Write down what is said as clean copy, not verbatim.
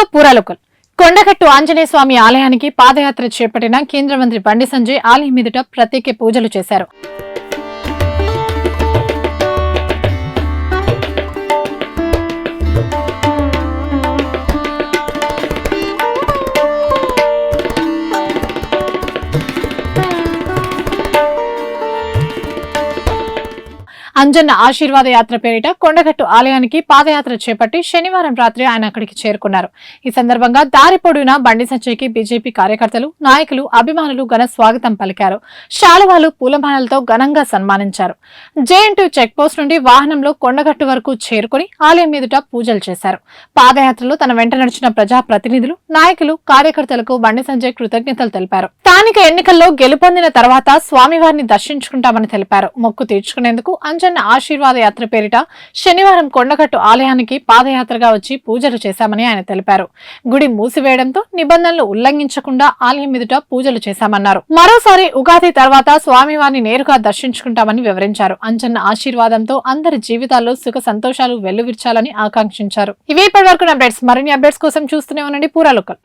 పూరాలోకల్ కొండగట్టు ఆంజనేయ స్వామి ఆలయానికి పాదయాత్ర చేపట్టిన కేంద్ర మంత్రి బండి సంజయ్ ఆలయం మీదుట ప్రత్యేక పూజలు చేశారు. అంజన్న ఆశీర్వాద యాత్ర పేరిట కొండగట్టు ఆలయానికి పాదయాత్ర చేపట్టి శనివారం రాత్రి ఆయన అక్కడికి చేరుకున్నారు. ఈ సందర్భంగా దారి పొడవునా బండి సంజయ్కి బీజేపీ కార్యకర్తలు, నాయకులు, అభిమానులు ఘన స్వాగతం పలికారు. శాలువాలు, పూలమాలలతో ఘనంగా సన్మానించారు. జేఎన్టీ చెక్ పోస్ట్ నుండి వాహనంలో కొండగట్టు వరకు చేరుకుని ఆలయం మీదుట పూజలు చేశారు. పాదయాత్రలో తన వెంట నడిచిన ప్రజా ప్రతినిధులు, నాయకులు, కార్యకర్తలకు బండి సంజయ్ కృతజ్ఞతలు తెలిపారు. స్థానిక ఎన్నికల్లో గెలుపొందిన తర్వాత స్వామివారిని దర్శించుకుంటామని తెలిపారు. మొక్కు తీర్చుకునేందుకు అంజన్న ఆశీర్వాద యాత్ర పేరిట శనివారం కొండగట్టు ఆలయానికి పాదయాత్రగా వచ్చి పూజలు చేశామని ఆయన తెలిపారు. గుడి మూసివేయడంతో నిబంధనలు ఉల్లంఘించకుండా ఆలయం మీదుట పూజలు చేశామన్నారు. మరోసారి ఉగాది తర్వాత స్వామివారిని నేరుగా దర్శించుకుంటామని వివరించారు. అంజన్న ఆశీర్వాదంతో అందరి జీవితాల్లో సుఖ సంతోషాలు వెల్లువిర్చాలని ఆకాంక్షించారు. ఇవే ఇప్పటి వరకు అప్డేట్స్. మరిన్ని అప్డేట్స్ కోసం చూస్తూనే ఉండండి పూరాలోకల్.